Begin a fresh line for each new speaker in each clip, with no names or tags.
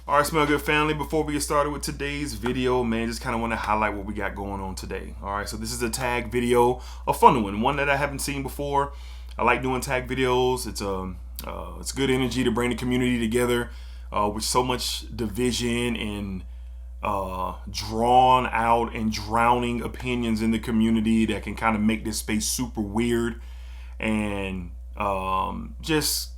All right, Smell Good family, before we get started with today's video, man, just kind of want to highlight what we got going on today. All right, so this is a tag video, a fun one that I haven't seen before. I like doing tag videos. It's good energy to bring the community together with so much division and drawn out and drowning opinions in the community that can kind of make this space super weird and just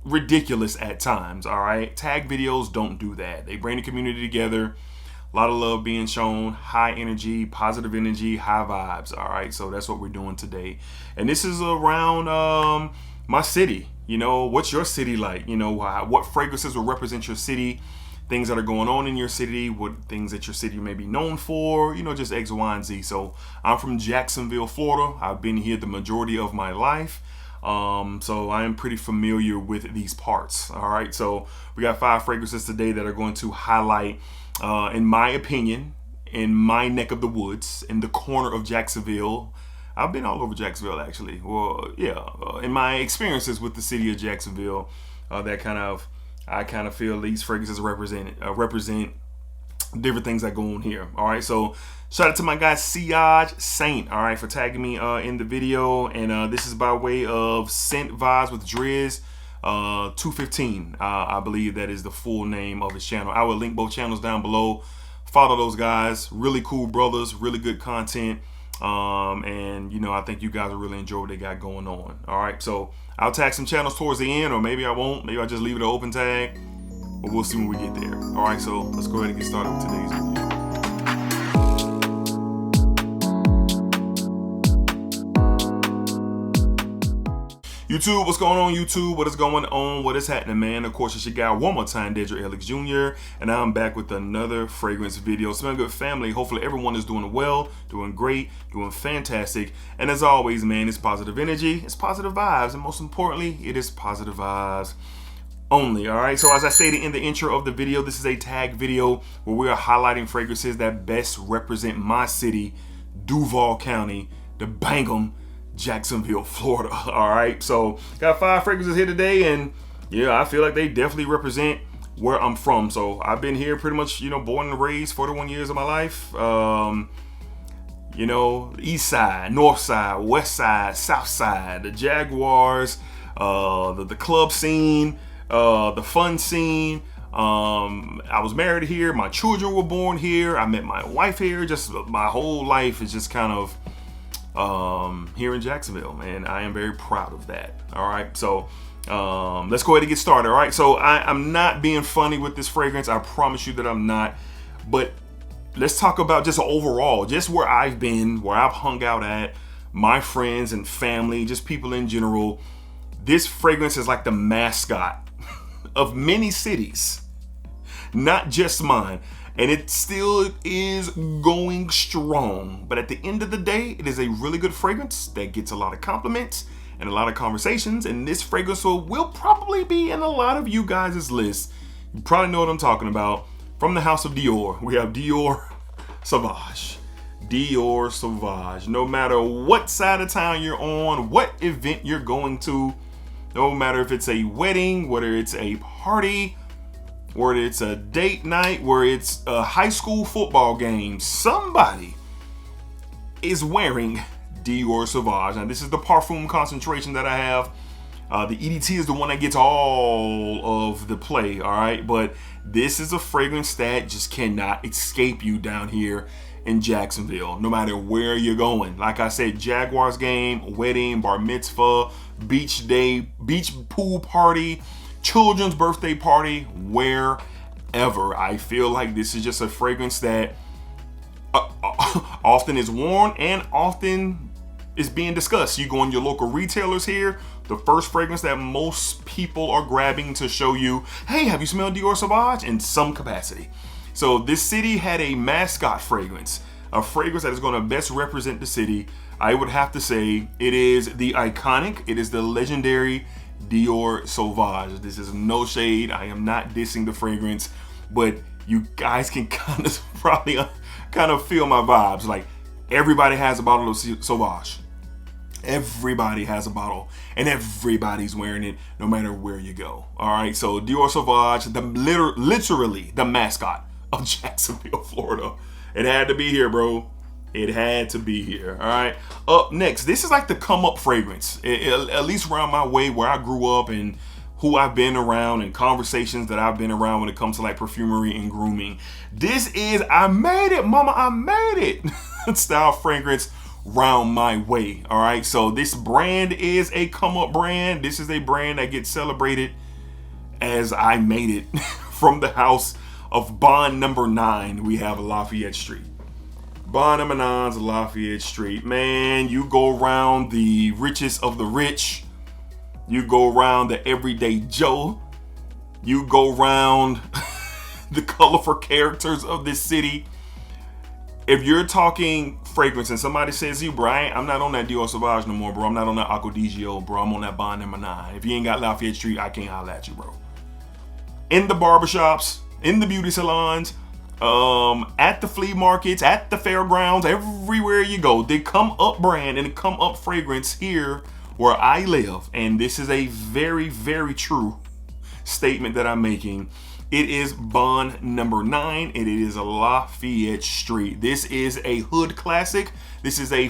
ridiculous at times. All right, tag videos don't do that. They bring the community together, a lot of love being shown, high energy, positive energy, high vibes. All right, so that's what we're doing today, and this is around my city. You know, what's your city like? You know, what fragrances will represent your city, things that are going on in your city, what things that your city may be known for, you know, just X, Y, and Z. So I'm from Jacksonville, Florida. I've been here the majority of my life. So I am pretty familiar with these parts. All right, so we got 5 fragrances today that are going to highlight, in my opinion, in my neck of the woods, in the corner of Jacksonville. I've been all over Jacksonville, actually. Well, yeah, in my experiences with the city of Jacksonville, I kind of feel these fragrances represent different things that go on here. All right, so shout out to my guy Siage Saint, all right, for tagging me in the video, and this is by way of Scent Vibes with Driz 215. I believe that is the full name of his channel. I will link both channels down below. Follow those guys, really cool brothers, really good content, and you know, I think you guys will really enjoy what they got going on. All right, so I'll tag some channels towards the end, or maybe I won't. Maybe I'll just leave it an open tag, but we'll see when we get there. All right, so let's go ahead and get started with today's video. YouTube, what's going on, YouTube? What is going on? What is happening, man? Of course, it's your guy one more time, DEDRICKHICKSJR, and I'm back with another fragrance video. Smell Good family. Hopefully everyone is doing well, doing great, doing fantastic. And as always, man, it's positive energy, it's positive vibes, and most importantly, it is positive vibes only. All right, so as I stated in the intro of the video, this is a tag video where we are highlighting fragrances that best represent my city, Duval County, the Bangum, Jacksonville, Florida. All right, so got 5 fragrances here today, and yeah, I feel like they definitely represent where I'm from. So I've been here pretty much, you know, born and raised 41 years of my life. You know, east side, north side, west side, south side, the Jaguars, the club scene, the fun scene. I was married here, my children were born here, I met my wife here. Just my whole life is just kind of here in Jacksonville, and I am very proud of that. All right, so let's go ahead and get started. All right, so I'm not being funny with this fragrance, I promise you that I'm not, but let's talk about just overall, just where I've been, where I've hung out at, my friends and family, just people in general. This fragrance is like the mascot of many cities, not just mine. And it still is going strong. But at the end of the day, it is a really good fragrance that gets a lot of compliments and a lot of conversations. And this fragrance will probably be in a lot of you guys' list. You probably know what I'm talking about. From the house of Dior, we have Dior Sauvage. Dior Sauvage. No matter what side of town you're on, what event you're going to, no matter if it's a wedding, whether it's a party, whether it's a date night, where it's a high school football game, somebody is wearing Dior Sauvage. Now, this is the Parfum concentration that I have. The EDT is the one that gets all of the play, all right? But this is a fragrance that just cannot escape you down here in Jacksonville, no matter where you're going. Like I said, Jaguars game, wedding, bar mitzvah, beach day, beach pool party, children's birthday party, wherever. I feel like this is just a fragrance that often is worn and often is being discussed. You go in your local retailers here, the first fragrance that most people are grabbing to show you, hey, have you smelled Dior Sauvage? In some capacity. So this city had a mascot fragrance, a fragrance that is going to best represent the city. I would have to say it is the iconic, it is the legendary Dior Sauvage. This is no shade. I am not dissing the fragrance, but you guys can kind of probably kind of feel my vibes. Like, everybody has a bottle of Sauvage. Everybody has a bottle and everybody's wearing it no matter where you go. All right. So Dior Sauvage, literally the mascot of Jacksonville, Florida. It had to be here, bro. It had to be here. All right. Up next, this is like the come up fragrance, at least around my way where I grew up and who I've been around and conversations that I've been around when it comes to like perfumery and grooming. This is, I made it, mama, I made it style fragrance round my way. All right. So this brand is a come up brand. This is a brand that gets celebrated as I made it from the house of Bond number 9. We have Lafayette Street. Bond number 9's Lafayette Street. Man, you go around the richest of the rich. You go around the everyday Joe. You go around the colorful characters of this city. If you're talking fragrance and somebody says, you, bro, I'm not on that Dior Sauvage no more, bro. I'm not on that Acodizio, bro. I'm on that Bond number 9. If you ain't got Lafayette Street, I can't holler at you, bro. In the barbershops, in the beauty salons, at the flea markets, at the fairgrounds, everywhere you go, they come up brand and they come up fragrance here where I live. And this is a very, very true statement that I'm making. It is Bond number 9 and it is a Lafayette Street. This is a hood classic. This is a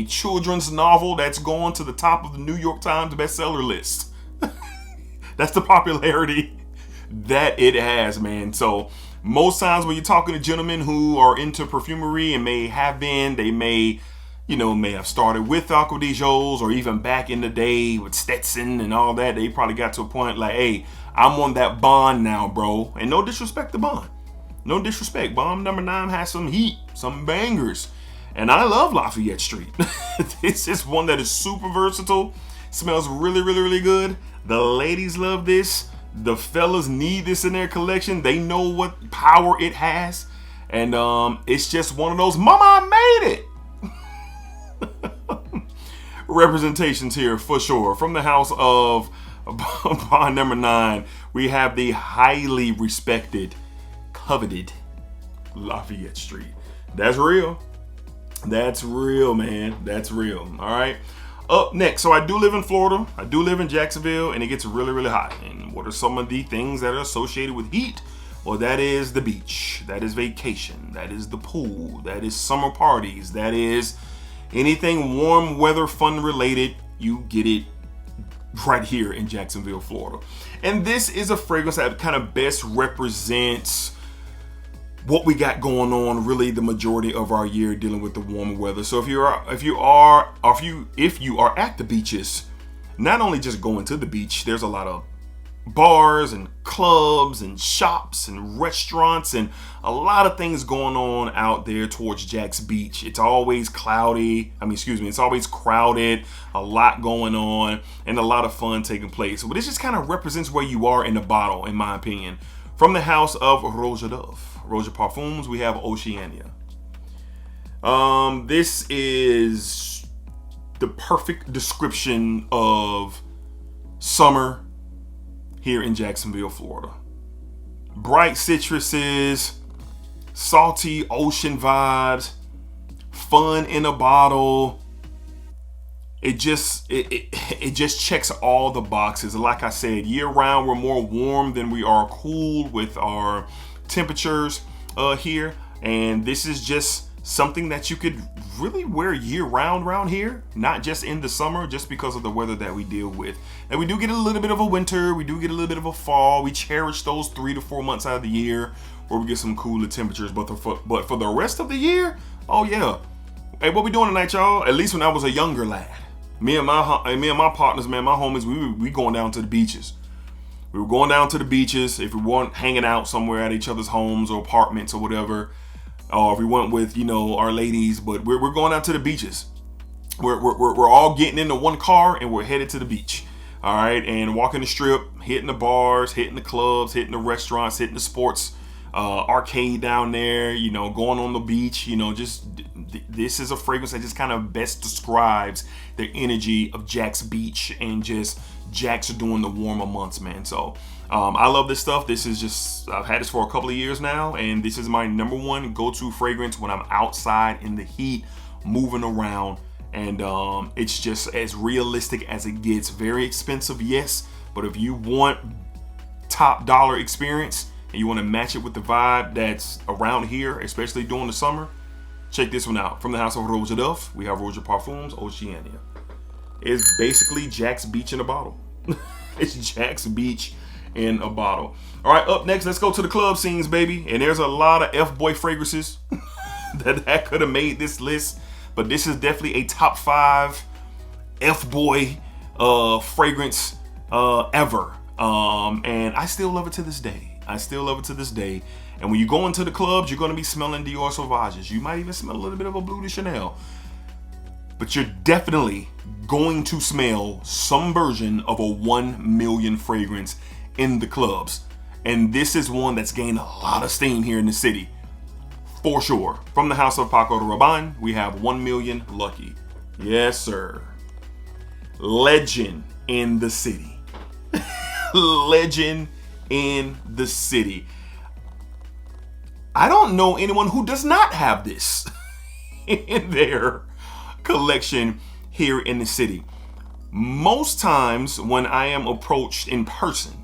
children's novel that's gone to the top of the New York Times bestseller list. That's the popularity that it has, man. So most times when you're talking to gentlemen who are into perfumery and may have been, they may have started with Acodigios or even back in the day with Stetson and all that. They probably got to a point like, hey, I'm on that Bond now, bro. And no disrespect to Bond. No disrespect. Bond number 9 has some heat, some bangers. And I love Lafayette Street. This is one that is super versatile. Smells really, really, really good. The ladies love this. The fellas need this in their collection. They know what power it has. And it's just one of those, mama, I made it. Representations here for sure. From the house of Bond number 9, we have the highly respected, coveted Lafayette Street. That's real. That's real, man. That's real. All right. Up next, so I do live in Florida. I do live in Jacksonville, and it gets really, really hot. And what are some of the things that are associated with heat? Well, that is the beach. That is vacation. That is the pool. That is summer parties. That is anything warm weather, fun related. You get it right here in Jacksonville, Florida. And this is a fragrance that kind of best represents what we got going on really the majority of our year dealing with the warmer weather. So if you are at the beaches, not only just going to the beach, there's a lot of bars and clubs and shops and restaurants and a lot of things going on out there towards Jack's Beach. It's always it's always crowded, a lot going on, and a lot of fun taking place. But this just kind of represents where you are in the bottle, in my opinion. From the house of Roja Parfums, we have Oceania. This is the perfect description of summer here in Jacksonville, Florida. Bright citruses, salty ocean vibes, fun in a bottle. It just checks all the boxes. Like I said, year round we're more warm than we are cool with our temperatures here, and this is just something that you could really wear year round around here, not just in the summer, just because of the weather that we deal with. And we do get a little bit of a winter, we do get a little bit of a fall. We cherish those 3 to 4 months out of the year where we get some cooler temperatures, but for the rest of the year, oh yeah. Hey, what we doing tonight, y'all? At least when I was a younger lad, me and my partners, man, my homies, we going down to the beaches. We were going down to the beaches. If we weren't hanging out somewhere at each other's homes or apartments or whatever, or if we went with, our ladies, but we're going out to the beaches. We're all getting into one car and we're headed to the beach. All right. And walking the strip, hitting the bars, hitting the clubs, hitting the restaurants, hitting the sports arcade down there, going on the beach, this is a fragrance that just kind of best describes the energy of Jack's Beach and just Jack's during the warmer months, man. So I love this stuff. This is just, I've had this for a couple of years now, and this is my number one go-to fragrance when I'm outside in the heat, moving around And it's just as realistic as it gets. Very expensive, yes, but if you want top dollar experience and you want to match it with the vibe that's around here, especially during the summer, check this one out. From the house of Roja, we have Roja Parfums Oceania. It's basically Jack's Beach in a bottle. It's Jack's Beach in a bottle. All right, up next, let's go to the club scenes, baby. And there's a lot of F-boy fragrances that could have made this list, but this is definitely a top 5 F-boy fragrance ever. And I still love it to this day. I still love it to this day. And when you go into the clubs, you're going to be smelling Dior Sauvages. You might even smell a little bit of a Bleu de Chanel. But you're definitely going to smell some version of a 1 million fragrance in the clubs. And this is one that's gained a lot of steam here in the city, for sure. From the house of Paco de Rabanne, we have 1 million Lucky. Yes, sir. Legend in the city. Legend in the city. I don't know anyone who does not have this in their collection here in the city. Most times when I am approached in person,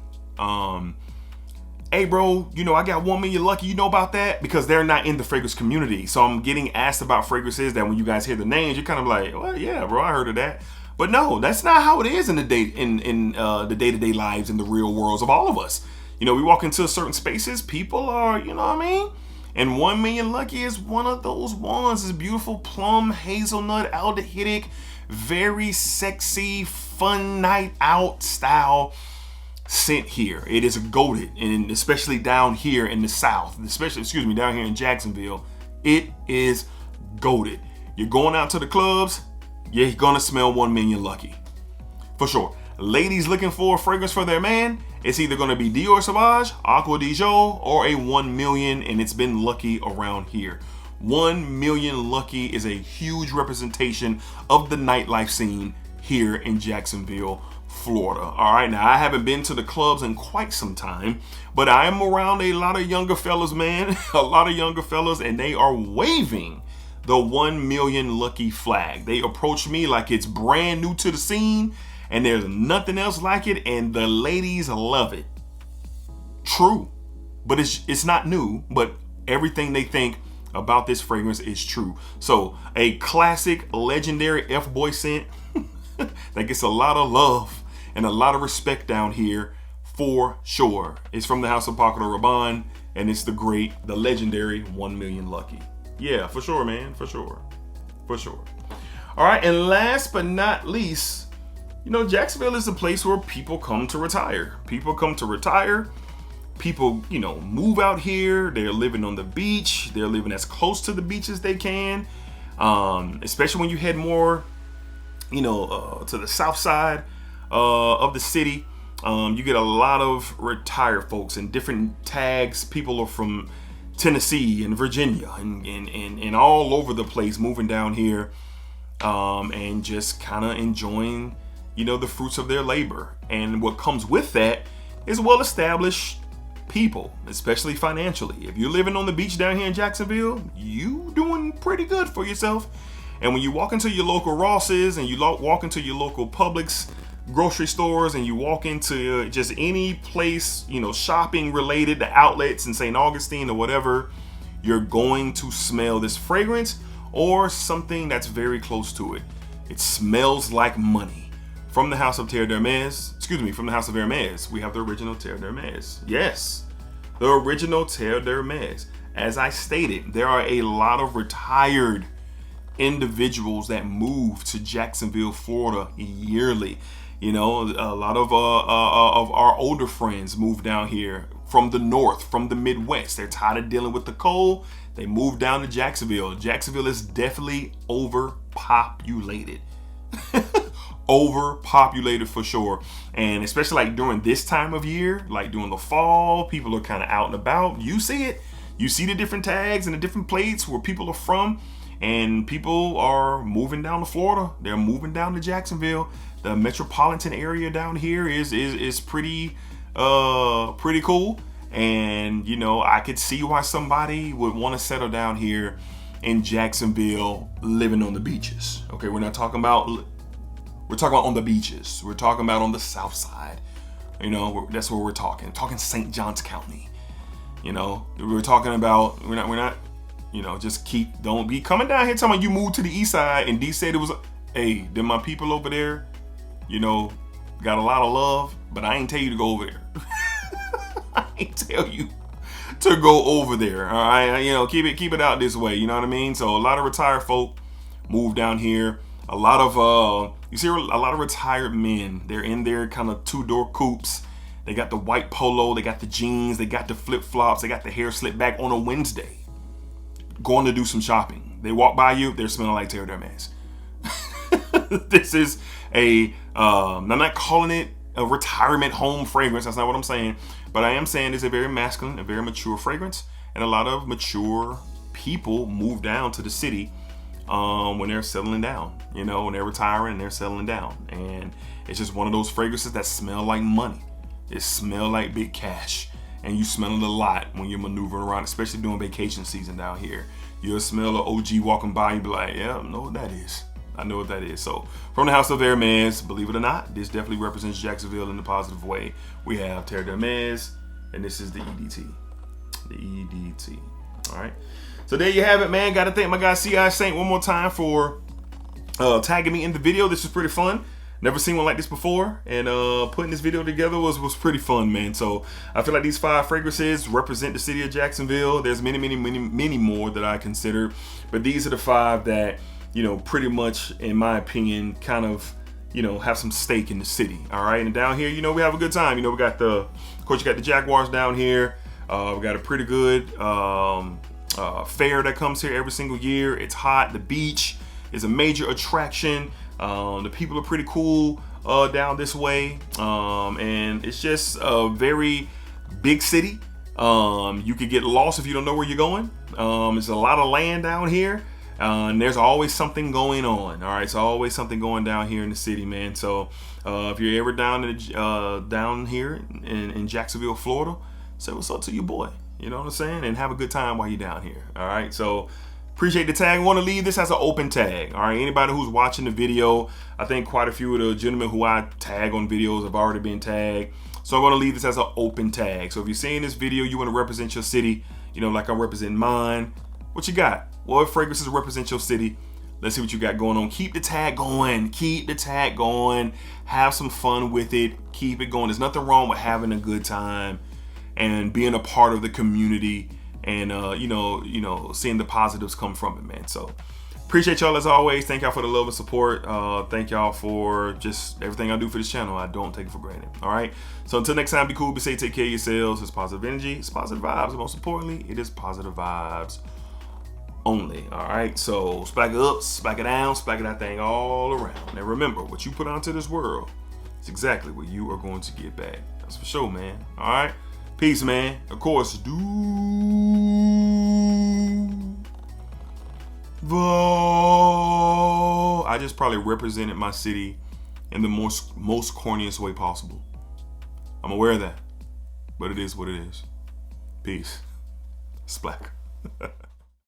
hey bro, you know, I got 1 million Lucky, you know about that? Because they're not in the fragrance community. So I'm getting asked about fragrances that when you guys hear the names, you're kind of like, well, yeah, bro, I heard of that. But no, that's not how it is in the day-to-day lives, in the real worlds of all of us. You know, we walk into certain spaces, people are, you know what I mean? And 1 million Lucky is one of those ones. It's beautiful plum, hazelnut, aldehydic, very sexy, fun night out style scent here. It is goated, and especially down here in the South, down here in Jacksonville, it is goated. You're going out to the clubs, you're gonna smell 1 million Lucky. For sure. Ladies looking for a fragrance for their man, it's either gonna be Dior Sauvage, Acqua di Gio, or a 1 million, and it's been Lucky around here. 1 million Lucky is a huge representation of the nightlife scene here in Jacksonville, Florida. All right, now I haven't been to the clubs in quite some time, but I am around a lot of younger fellas, man. A lot of younger fellas, and they are waving the 1 million Lucky flag. They approach me like it's brand new to the scene and there's nothing else like it, and the ladies love it. True, but it's not new, but everything they think about this fragrance is true. So a classic, legendary F-boy scent that gets a lot of love and a lot of respect down here, for sure. It's from the house of Paco de Rabanne, and it's the legendary 1 million Lucky. Yeah, for sure, man, for sure. For sure. All right, and last but not least, you know, Jacksonville is a place where people come to retire. People come to retire. People, you know, move out here. They're living on the beach. They're living as close to the beach as they can. Especially when you head more, you know, to the south side of the city. You get a lot of retired folks and different tags. People are from Tennessee and Virginia and all over the place, moving down here and just kind of enjoying, you know, the fruits of their labor. And what comes with that is well-established people, especially financially. If you're living on the beach down here in Jacksonville, you doing pretty good for yourself. And when you walk into your local Ross's and you walk into your local Publix grocery stores and you walk into just any place, you know, shopping related to outlets in St. Augustine or whatever, you're going to smell this fragrance or something that's very close to it. It smells like money. From the house of from the house of Hermès, we have the original Terre d'Hermès. Yes, the original Terre d'Hermès. As I stated, there are a lot of retired individuals that move to Jacksonville, Florida yearly. You know, a lot of our older friends move down here from the north, from the Midwest. They're tired of dealing with the cold. They move down to Jacksonville. Jacksonville is definitely overpopulated. Overpopulated for sure. And especially like during this time of year, like during the fall, people are kind of out and about. You see it. You see the different tags and the different plates where people are from, and people are moving down to Florida. They're moving down to Jacksonville. The metropolitan area down here is pretty cool. And you know, I could see why somebody would want to settle down here in Jacksonville living on the beaches. Okay, we're talking about on the beaches. We're talking about on the south side. You know, that's where we're talking St. Johns County. You know, we're talking about, we're not, you know, don't be coming down here telling me you moved to the east side and D said it was, hey, then my people over there, you know, got a lot of love, but I ain't tell you to go over there. I ain't tell you to go over there. All right, you know, keep it out this way. You know what I mean? So a lot of retired folk move down here. A lot of you see a lot of retired men. They're in their kind of two-door coupes. They got the white polo, they got the jeans, they got the flip-flops, they got the hair slicked back on a Wednesday, going to do some shopping. They walk by you, they're smelling like Terre Hermès. This is I'm not calling it a retirement home fragrance. That's not what I'm saying. But I am saying it's a very masculine, a very mature fragrance. And a lot of mature people move down to the city when they're settling down. You know, when they're retiring and they're settling down. And it's just one of those fragrances that smell like money. It smell like big cash. And you smell it a lot when you're maneuvering around, especially during vacation season down here. You'll smell an OG walking by and be like, yeah, I know what that is. I know what that is. So from the house of Hermès, believe it or not, this definitely represents Jacksonville in a positive way. We have Terre Hermès, and this is the EDT. The EDT. All right. So there you have it, man. Got to thank my guy C.I. Saint one more time for tagging me in the video. This was pretty fun. Never seen one like this before, and putting this video together was pretty fun, man. So I feel like these 5 fragrances represent the city of Jacksonville. There's many more that I consider, but these are the 5 that, you know, pretty much, in my opinion, kind of, you know, have some stake in the city. All right, and down here, you know, we have a good time. You know, we got of course, you got the Jaguars down here. We got a pretty good fair that comes here every single year. It's hot. The beach is a major attraction. The people are pretty cool down this way, and it's just a very big city. You could get lost if you don't know where you're going. There's a lot of land down here. And there's always something going on. All right, so always something going down here in the city, man. So if you're ever down here in Jacksonville, Florida, say what's up to your boy. You know what I'm saying? And have a good time while you're down here. All right, so appreciate the tag. I want to leave this as an open tag. All right, anybody who's watching the video, I think quite a few of the gentlemen who I tag on videos have already been tagged. So I'm going to leave this as an open tag. So if you're seeing this video, you want to represent your city, you know, like I'm representing mine. What you got? What fragrances represent your city? Let's see what you got going on. Keep the tag going. Keep the tag going. Have some fun with it. Keep it going. There's nothing wrong with having a good time and being a part of the community, and you know, seeing the positives come from it, man. So appreciate y'all as always. Thank y'all for the love and support. Thank y'all for just everything I do for this channel. I don't take it for granted. All right. So until next time, be cool, be safe, take care of yourselves. It's positive energy. It's positive vibes. And most importantly, it is positive vibes only. All right, so spack it up, spack it down, spack it that thing all around. And remember, what you put onto this world is exactly what you are going to get back. That's for sure, man. All right, peace, man. Of course, I just probably represented my city in the most corniest way possible. I'm aware of that, but it is what it is. Peace. Splack.